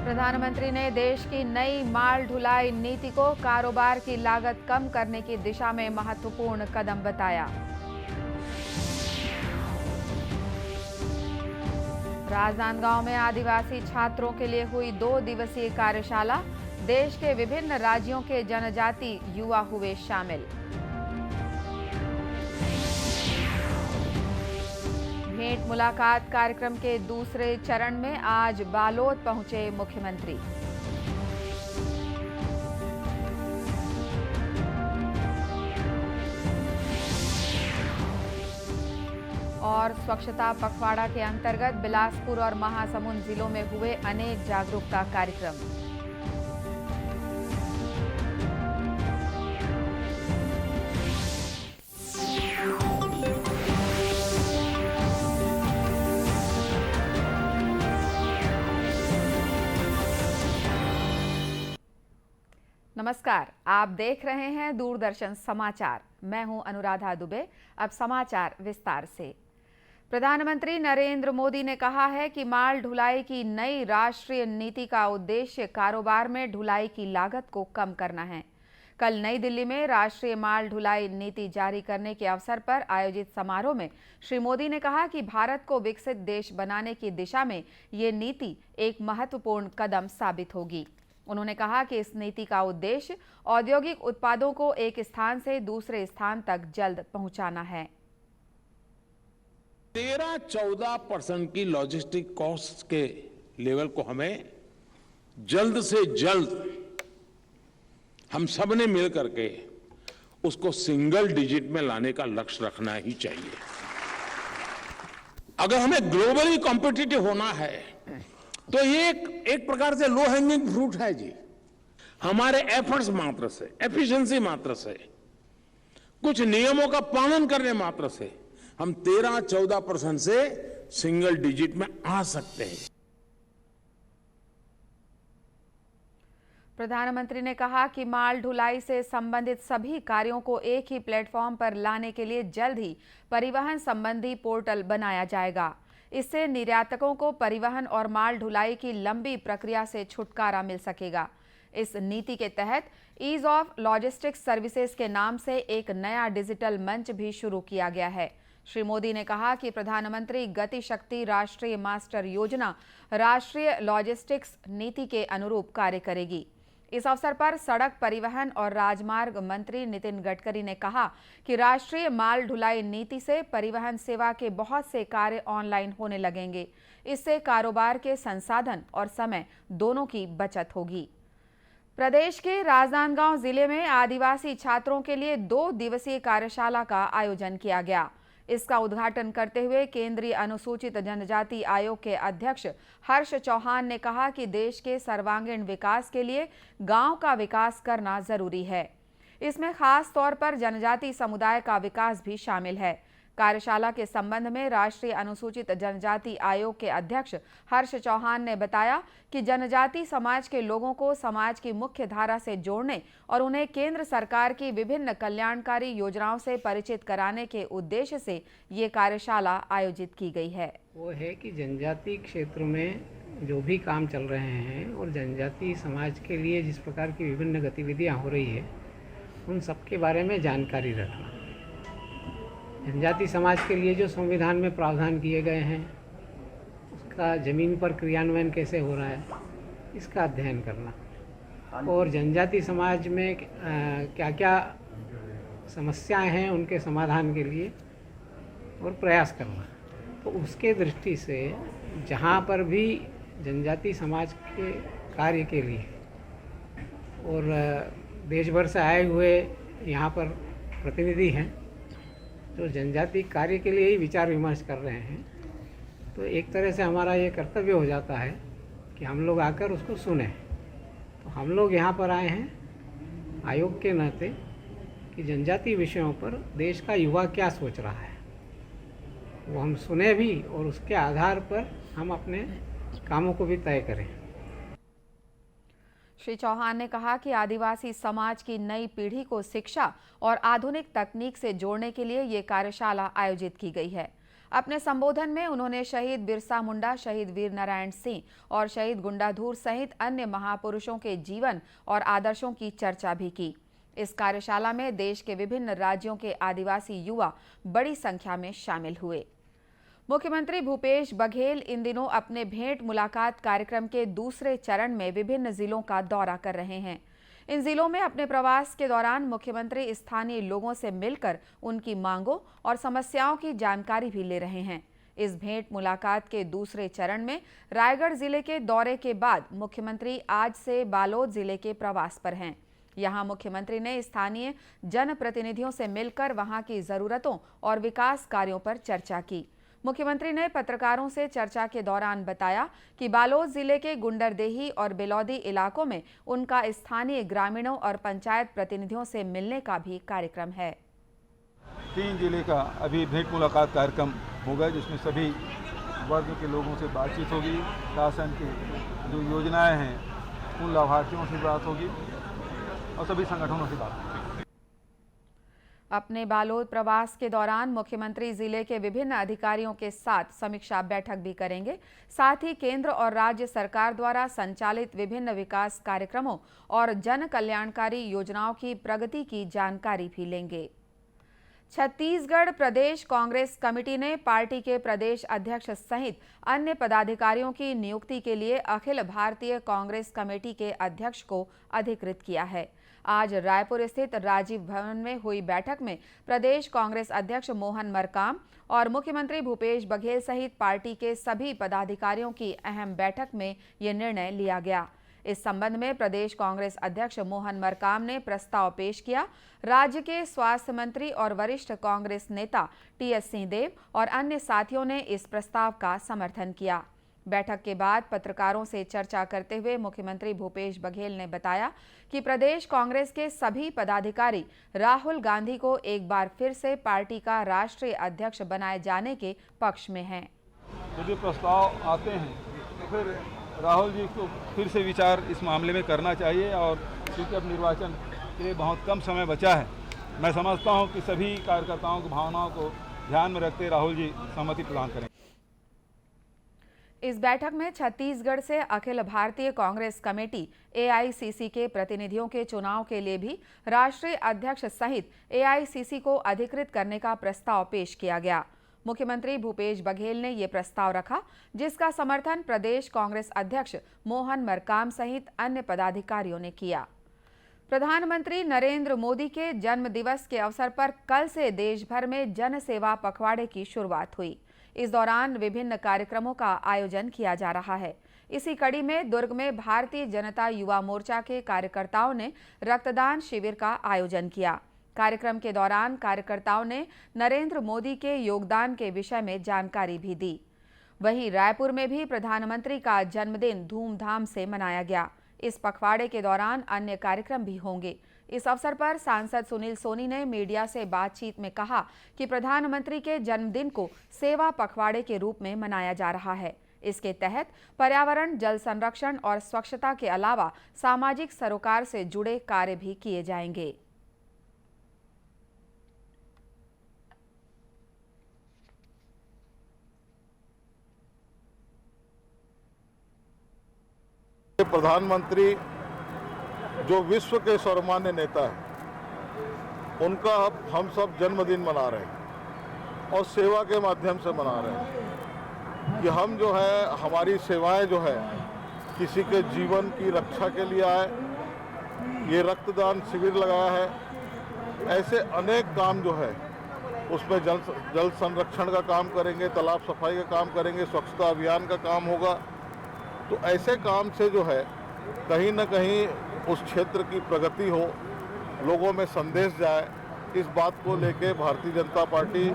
प्रधानमंत्री ने देश की नई माल ढुलाई नीति को कारोबार की लागत कम करने की दिशा में महत्वपूर्ण कदम बताया। राजनांदगांव में आदिवासी छात्रों के लिए हुई 2 दिवसीय कार्यशाला। देश के विभिन्न राज्यों के जनजाति युवा हुए शामिल। भेंट मुलाकात कार्यक्रम के दूसरे चरण में आज बालोद पहुंचे मुख्यमंत्री। और स्वच्छता पखवाड़ा के अंतर्गत बिलासपुर और महासमुंद जिलों में हुए अनेक जागरूकता कार्यक्रम। नमस्कार, आप देख रहे हैं दूरदर्शन समाचार। मैं हूं अनुराधा दुबे। अब समाचार विस्तार से। प्रधानमंत्री नरेंद्र मोदी ने कहा है कि माल ढुलाई की नई राष्ट्रीय नीति का उद्देश्य कारोबार में ढुलाई की लागत को कम करना है। कल नई दिल्ली में राष्ट्रीय माल ढुलाई नीति जारी करने के अवसर पर आयोजित समारोह में श्री मोदी ने कहा कि भारत को विकसित देश बनाने की दिशा में ये नीति एक महत्वपूर्ण कदम साबित होगी। उन्होंने कहा कि इस नीति का उद्देश्य औद्योगिक उत्पादों को एक स्थान से दूसरे स्थान तक जल्द पहुंचाना है। 13-14% की लॉजिस्टिक कॉस्ट के लेवल को हमें जल्द से जल्द हम सब ने मिल करके उसको सिंगल डिजिट में लाने का लक्ष्य रखना ही चाहिए। अगर हमें ग्लोबली कॉम्पिटिटिव होना है तो ये एक प्रकार से लो हैंगिंग फ्रूट है जी। हमारे एफर्ट्स मात्र से, एफिशिएंसी मात्र से, कुछ नियमों का पालन करने मात्र से हम 13-14% से सिंगल डिजिट में आ सकते हैं। प्रधानमंत्री ने कहा कि माल ढुलाई से संबंधित सभी कार्यों को एक ही प्लेटफॉर्म पर लाने के लिए जल्द ही परिवहन संबंधी पोर्टल बनाया जाएगा। इससे निर्यातकों को परिवहन और माल ढुलाई की लंबी प्रक्रिया से छुटकारा मिल सकेगा। इस नीति के तहत ईज ऑफ लॉजिस्टिक्स सर्विसेज के नाम से एक नया डिजिटल मंच भी शुरू किया गया है। श्री मोदी ने कहा कि प्रधानमंत्री गति शक्ति राष्ट्रीय मास्टर योजना राष्ट्रीय लॉजिस्टिक्स नीति के अनुरूप कार्य करेगी। इस अवसर पर सड़क परिवहन और राजमार्ग मंत्री नितिन गडकरी ने कहा कि राष्ट्रीय माल ढुलाई नीति से परिवहन सेवा के बहुत से कार्य ऑनलाइन होने लगेंगे। इससे कारोबार के संसाधन और समय दोनों की बचत होगी। प्रदेश के राजनांदगांव जिले में आदिवासी छात्रों के लिए 2 दिवसीय कार्यशाला का आयोजन किया गया। इसका उद्घाटन करते हुए केंद्रीय अनुसूचित जनजाति आयोग के अध्यक्ष हर्ष चौहान ने कहा कि देश के सर्वांगीण विकास के लिए गांव का विकास करना जरूरी है। इसमें खास तौर पर जनजाति समुदाय का विकास भी शामिल है। कार्यशाला के संबंध में राष्ट्रीय अनुसूचित जनजाति आयोग के अध्यक्ष हर्ष चौहान ने बताया कि जनजाति समाज के लोगों को समाज की मुख्य धारा से जोड़ने और उन्हें केंद्र सरकार की विभिन्न कल्याणकारी योजनाओं से परिचित कराने के उद्देश्य से ये कार्यशाला आयोजित की गई है। वो है कि जनजाति क्षेत्र में जो भी काम चल रहे हैं और जनजाति समाज के लिए जिस प्रकार की विभिन्न गतिविधियाँ हो रही है उन सब के बारे में जानकारी रखना। जनजाति समाज के लिए जो संविधान में प्रावधान किए गए हैं उसका ज़मीन पर क्रियान्वयन कैसे हो रहा है इसका अध्ययन करना और जनजाति समाज में क्या क्या समस्याएं हैं उनके समाधान के लिए और प्रयास करना। तो उसके दृष्टि से जहाँ पर भी जनजाति समाज के कार्य के लिए और देश भर से आए हुए यहाँ पर प्रतिनिधि हैं जो जनजाति कार्य के लिए ही विचार विमर्श कर रहे हैं, तो एक तरह से हमारा ये कर्तव्य हो जाता है कि हम लोग आकर उसको सुने। तो हम लोग यहाँ पर आए हैं आयोग के नाते कि जनजाति विषयों पर देश का युवा क्या सोच रहा है वो हम सुने भी और उसके आधार पर हम अपने कामों को भी तय करें। श्री चौहान ने कहा कि आदिवासी समाज की नई पीढ़ी को शिक्षा और आधुनिक तकनीक से जोड़ने के लिए ये कार्यशाला आयोजित की गई है। अपने संबोधन में उन्होंने शहीद बिरसा मुंडा, शहीद वीर नारायण सिंह और शहीद गुंडाधुर सहित अन्य महापुरुषों के जीवन और आदर्शों की चर्चा भी की। इस कार्यशाला में देश के विभिन्न राज्यों के आदिवासी युवा बड़ी संख्या में शामिल हुए। मुख्यमंत्री भूपेश बघेल इन दिनों अपने भेंट मुलाकात कार्यक्रम के दूसरे चरण में विभिन्न जिलों का दौरा कर रहे हैं। इन जिलों में अपने प्रवास के दौरान मुख्यमंत्री स्थानीय लोगों से मिलकर उनकी मांगों और समस्याओं की जानकारी भी ले रहे हैं। इस भेंट मुलाकात के दूसरे चरण में रायगढ़ जिले के दौरे के बाद मुख्यमंत्री आज से बालोद जिले के प्रवास पर हैं। यहां मुख्यमंत्री ने स्थानीय जनप्रतिनिधियों से मिलकर वहां की जरूरतों और विकास कार्यों पर चर्चा की। मुख्यमंत्री ने पत्रकारों से चर्चा के दौरान बताया कि बालोद जिले के गुंडरदेही और बेलौदी इलाकों में उनका स्थानीय ग्रामीणों और पंचायत प्रतिनिधियों से मिलने का भी कार्यक्रम है। 3 जिले का अभी भेंट मुलाकात कार्यक्रम होगा, जिसमें सभी वर्ग के लोगों से बातचीत होगी। शासन की जो योजनाएं हैं उन लाभार्थियों से बात होगी और सभी संगठनों से बात होगी। अपने बालोद प्रवास के दौरान मुख्यमंत्री जिले के विभिन्न अधिकारियों के साथ समीक्षा बैठक भी करेंगे। साथ ही केंद्र और राज्य सरकार द्वारा संचालित विभिन्न विकास कार्यक्रमों और जन कल्याणकारी योजनाओं की प्रगति की जानकारी भी लेंगे। छत्तीसगढ़ प्रदेश कांग्रेस कमेटी ने पार्टी के प्रदेश अध्यक्ष सहित अन्य पदाधिकारियों की नियुक्ति के लिए अखिल भारतीय कांग्रेस कमेटी के अध्यक्ष को अधिकृत किया है। आज रायपुर स्थित राजीव भवन में हुई बैठक में प्रदेश कांग्रेस अध्यक्ष मोहन मरकाम और मुख्यमंत्री भूपेश बघेल सहित पार्टी के सभी पदाधिकारियों की अहम बैठक में ये निर्णय लिया गया। इस संबंध में प्रदेश कांग्रेस अध्यक्ष मोहन मरकाम ने प्रस्ताव पेश किया। राज्य के स्वास्थ्य मंत्री और वरिष्ठ कांग्रेस नेता टीएस सिंहदेव और अन्य साथियों ने इस प्रस्ताव का समर्थन किया। बैठक के बाद पत्रकारों से चर्चा करते हुए मुख्यमंत्री भूपेश बघेल ने बताया कि प्रदेश कांग्रेस के सभी पदाधिकारी राहुल गांधी को एक बार फिर से पार्टी का राष्ट्रीय अध्यक्ष बनाए जाने के पक्ष में हैं। यदि प्रस्ताव आते हैं तो फिर राहुल जी को फिर से विचार इस मामले में करना चाहिए और क्योंकि अब निर्वाचन के लिए बहुत कम समय बचा है, मैं समझता हूं कि सभी कार्यकर्ताओं की भावनाओं को ध्यान में रखते राहुल जी सहमति प्रदान करें। इस बैठक में छत्तीसगढ़ से अखिल भारतीय कांग्रेस कमेटी एआईसीसी के प्रतिनिधियों के चुनाव के लिए भी राष्ट्रीय अध्यक्ष सहित एआईसीसी को अधिकृत करने का प्रस्ताव पेश किया गया। मुख्यमंत्री भूपेश बघेल ने ये प्रस्ताव रखा, जिसका समर्थन प्रदेश कांग्रेस अध्यक्ष मोहन मरकाम सहित अन्य पदाधिकारियों ने किया। प्रधानमंत्री नरेंद्र मोदी के जन्म दिवस के अवसर पर कल से देश भर में जन सेवा पखवाड़े की शुरुआत हुई। इस दौरान विभिन्न कार्यक्रमों का आयोजन किया जा रहा है। इसी कड़ी में दुर्ग में भारतीय जनता युवा मोर्चा के कार्यकर्ताओं ने रक्तदान शिविर का आयोजन किया। कार्यक्रम के दौरान कार्यकर्ताओं ने नरेंद्र मोदी के योगदान के विषय में जानकारी भी दी। वहीं रायपुर में भी प्रधानमंत्री का जन्मदिन धूमधाम से मनाया गया। इस पखवाड़े के दौरान अन्य कार्यक्रम भी होंगे। इस अवसर पर सांसद सुनील सोनी ने मीडिया से बातचीत में कहा कि प्रधानमंत्री के जन्मदिन को सेवा पखवाड़े के रूप में मनाया जा रहा है। इसके तहत पर्यावरण, जल संरक्षण और स्वच्छता के अलावा सामाजिक सरोकार से जुड़े कार्य भी किए जाएंगे। प्रधानमंत्री जो विश्व के सर्वमान्य नेता हैं, उनका अब हम सब जन्मदिन मना रहे हैं और सेवा के माध्यम से मना रहे हैं कि हम जो है हमारी सेवाएं जो है किसी के जीवन की रक्षा के लिए आए। ये रक्तदान शिविर लगाया है, ऐसे अनेक काम जो है उसमें जल संरक्षण का काम करेंगे, तालाब सफाई का काम करेंगे, स्वच्छता अभियान का काम होगा। तो ऐसे काम से जो है कहीं न कहीं उस क्षेत्र की प्रगति हो, लोगों में संदेश जाए। इस बात को लेके भारतीय जनता पार्टी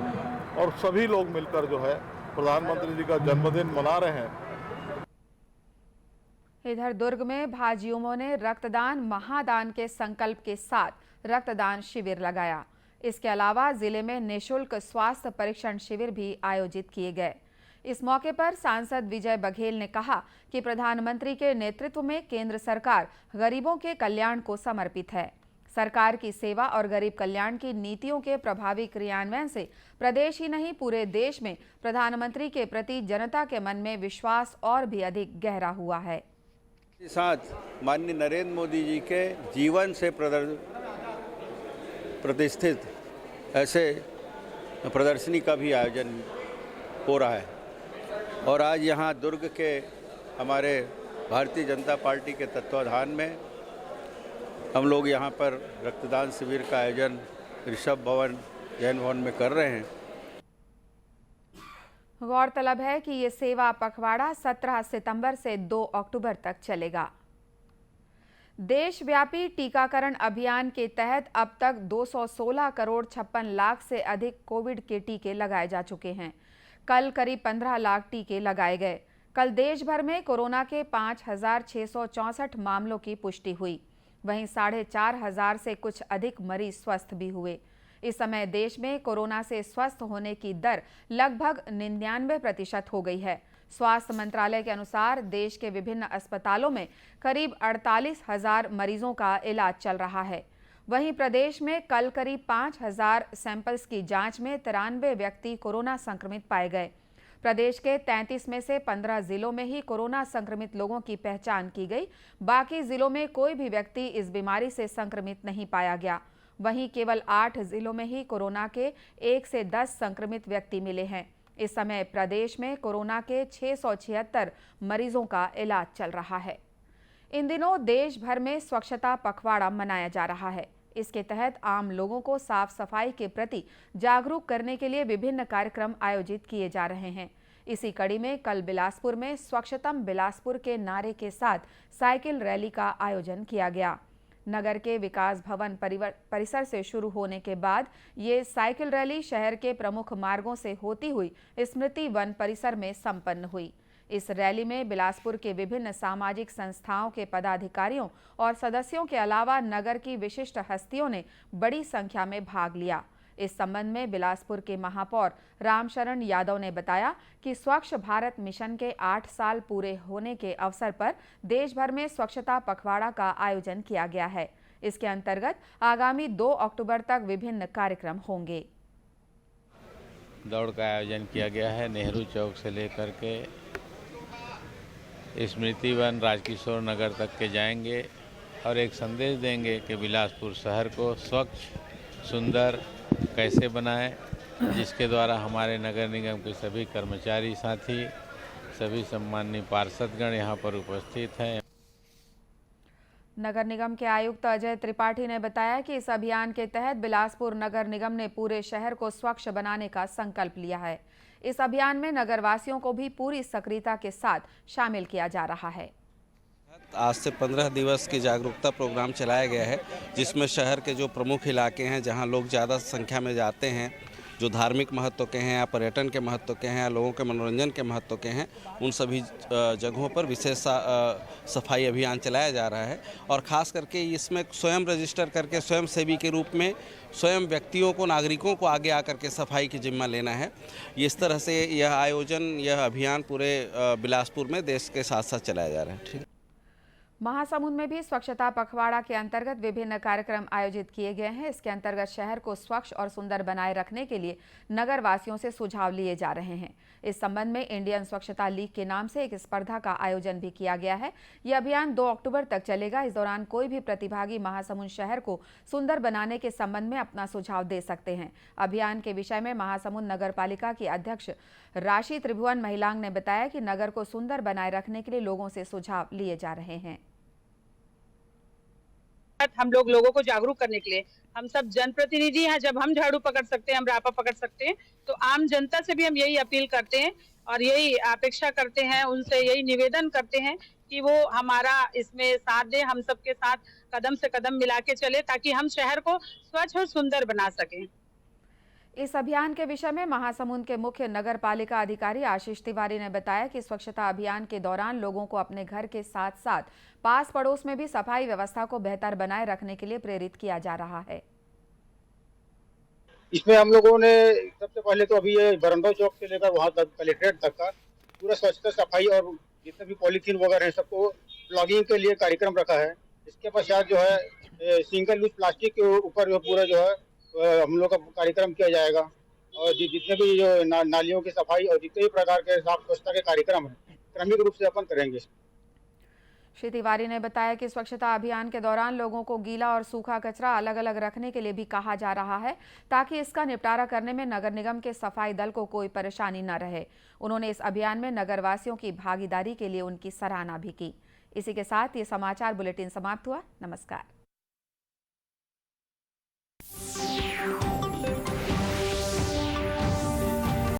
और सभी लोग मिलकर जो है प्रधानमंत्री जी का जन्मदिन मना रहे हैं। इधर दुर्ग में भाजयुमों ने रक्तदान महादान के संकल्प के साथ रक्तदान शिविर लगाया। इसके अलावा जिले में निःशुल्क स्वास्थ्य परीक्षण शिविर भी आयोजित किए गए। इस मौके पर सांसद विजय बघेल ने कहा कि प्रधानमंत्री के नेतृत्व में केंद्र सरकार गरीबों के कल्याण को समर्पित है। सरकार की सेवा और गरीब कल्याण की नीतियों के प्रभावी क्रियान्वयन से प्रदेश ही नहीं पूरे देश में प्रधानमंत्री के प्रति जनता के मन में विश्वास और भी अधिक गहरा हुआ है। साथ माननीय नरेंद्र मोदी जी के जीवन से प्रतिष्ठित ऐसे प्रदर्शनी का भी आयोजन हो रहा है और आज यहाँ दुर्ग के हमारे भारतीय जनता पार्टी के तत्वाधान में हम लोग यहाँ पर रक्तदान शिविर का आयोजन ऋषभ भवन जैन भवन में कर रहे हैं। गौरतलब है कि ये सेवा पखवाड़ा 17 सितंबर से 2 अक्टूबर तक चलेगा। देशव्यापी टीकाकरण अभियान के तहत अब तक 216 करोड़ 56 लाख से अधिक कोविड के टीके लगाए जा चुके हैं। कल करीब 15 लाख टीके लगाए गए। कल देश भर में कोरोना के 5,664 मामलों की पुष्टि हुई। वहीं 4,500 से कुछ अधिक मरीज स्वस्थ भी हुए। इस समय देश में कोरोना से स्वस्थ होने की दर लगभग 99% हो गई है। स्वास्थ्य मंत्रालय के अनुसार देश के विभिन्न अस्पतालों में करीब 48,000 मरीजों का इलाज चल रहा है। वहीं प्रदेश में कल करीब 5,000 सैंपल्स की जांच में 93 व्यक्ति कोरोना संक्रमित पाए गए। प्रदेश के 33 में से 15 जिलों में ही कोरोना संक्रमित लोगों की पहचान की गई। बाकी जिलों में कोई भी व्यक्ति इस बीमारी से संक्रमित नहीं पाया गया। वहीं केवल 8 जिलों में ही कोरोना के 1 से 10 संक्रमित व्यक्ति मिले हैं। इस समय प्रदेश में कोरोना के 676 मरीजों का इलाज चल रहा है। इन दिनों देश भर में स्वच्छता पखवाड़ा मनाया जा रहा है। इसके तहत आम लोगों को साफ सफाई के प्रति जागरूक करने के लिए विभिन्न कार्यक्रम आयोजित किए जा रहे हैं। इसी कड़ी में कल बिलासपुर में स्वच्छतम बिलासपुर के नारे के साथ साइकिल रैली का आयोजन किया गया। नगर के विकास भवन परिसर से शुरू होने के बाद ये साइकिल रैली शहर के प्रमुख मार्गों से होती हुई स्मृति वन परिसर में संपन्न हुई। इस रैली में बिलासपुर के विभिन्न सामाजिक संस्थाओं के पदाधिकारियों और सदस्यों के अलावा नगर की विशिष्ट हस्तियों ने बड़ी संख्या में भाग लिया। इस संबंध में बिलासपुर के महापौर रामशरण यादव ने बताया कि स्वच्छ भारत मिशन के 8 साल पूरे होने के अवसर पर देश भर में स्वच्छता पखवाड़ा का आयोजन किया गया है। इसके अंतर्गत आगामी 2 अक्टूबर तक विभिन्न कार्यक्रम होंगे। दौड़ का आयोजन किया गया है। नेहरू चौक से लेकर के स्मृति वन राजकिशोर नगर तक के जाएंगे और एक संदेश देंगे कि बिलासपुर शहर को स्वच्छ सुंदर कैसे बनाएं, जिसके द्वारा हमारे नगर निगम के सभी कर्मचारी साथी, सभी सम्माननीय पार्षदगण यहाँ पर उपस्थित हैं। नगर निगम के आयुक्त अजय त्रिपाठी ने बताया कि इस अभियान के तहत बिलासपुर नगर निगम ने पूरे शहर को स्वच्छ बनाने का संकल्प लिया है। इस अभियान में नगरवासियों को भी पूरी सक्रियता के साथ शामिल किया जा रहा है। आज से 15 दिवस की जागरूकता प्रोग्राम चलाया गया है, जिसमें शहर के जो प्रमुख इलाके हैं जहां लोग ज़्यादा संख्या में जाते हैं, जो धार्मिक महत्व के हैं या पर्यटन के महत्व के हैं या लोगों के मनोरंजन के महत्व के हैं, उन सभी जगहों पर विशेष सफाई अभियान चलाया जा रहा है। और ख़ास करके इसमें स्वयं रजिस्टर करके स्वयं सेवी के रूप में स्वयं व्यक्तियों को, नागरिकों को आगे आकर के सफाई की जिम्मा लेना है। इस तरह से यह आयोजन, यह अभियान पूरे बिलासपुर में देश के साथ साथ चलाया जा रहा है। ठीक। महासमुंद में भी स्वच्छता पखवाड़ा के अंतर्गत विभिन्न कार्यक्रम आयोजित किए गए हैं। इसके अंतर्गत शहर को स्वच्छ और सुंदर बनाए रखने के लिए नगर वासियों से सुझाव लिए जा रहे हैं। इस संबंध में इंडियन स्वच्छता लीग के नाम से एक स्पर्धा का आयोजन भी किया गया है। यह अभियान 2 अक्टूबर तक चलेगा। इस दौरान कोई भी प्रतिभागी महासमुंद शहर को सुंदर बनाने के संबंध में अपना सुझाव दे सकते हैं। अभियान के विषय में महासमुंद नगर पालिका की अध्यक्ष राशि त्रिभुवन महिलांग ने बताया कि नगर को सुंदर बनाए रखने के लिए लोगों से सुझाव लिए जा रहे हैं। हम लोगों को जागरूक करने के लिए हम सब जनप्रतिनिधि हैं। जब हम झाड़ू पकड़ सकते हैं, हम रापा पकड़ सकते हैं, तो आम जनता से भी हम यही अपील करते हैं और यही अपेक्षा करते हैं, उनसे यही निवेदन करते हैं कि वो हमारा इसमें साथ दे, हम सबके साथ कदम से कदम मिला के चले ताकि हम शहर को स्वच्छ और सुंदर बना सकें। इस अभियान के विषय में महासमुंद के मुख्य नगर पालिका अधिकारी आशीष तिवारी ने बताया कि स्वच्छता अभियान के दौरान लोगों को अपने घर के साथ साथ पास पड़ोस में भी सफाई व्यवस्था को बेहतर बनाए रखने के लिए प्रेरित किया जा रहा है। इसमें हम लोगों ने सबसे पहले तो अभी ये बरंडो चौक से लेकर वहाँ तक कलेक्ट्रेट तक का पूरा स्वच्छता सफाई और जितने भी पॉलीथीन वगैरह है सबको प्लॉगिंग के लिए कार्यक्रम रखा है। इसके पश्चात जो है सिंगल यूज प्लास्टिक के ऊपर जो पूरा जो है हम लोग का कार्यक्रम किया जाएगा। और जितने भी जो नालियों की सफाई और जितने भी प्रकार के साफ स्वच्छता के कार्यक्रम है क्रमिक रूप से अपन करेंगे। श्री तिवारी ने बताया कि स्वच्छता अभियान के दौरान लोगों को गीला और सूखा कचरा अलग अलग रखने के लिए भी कहा जा रहा है, ताकि इसका निपटारा करने में नगर निगम के सफाई दल को कोई परेशानी न रहे। उन्होंने इस अभियान में नगरवासियों की भागीदारी के लिए उनकी सराहना भी की। इसी के साथ ये समाचार बुलेटिन समाप्त हुआ। नमस्कार।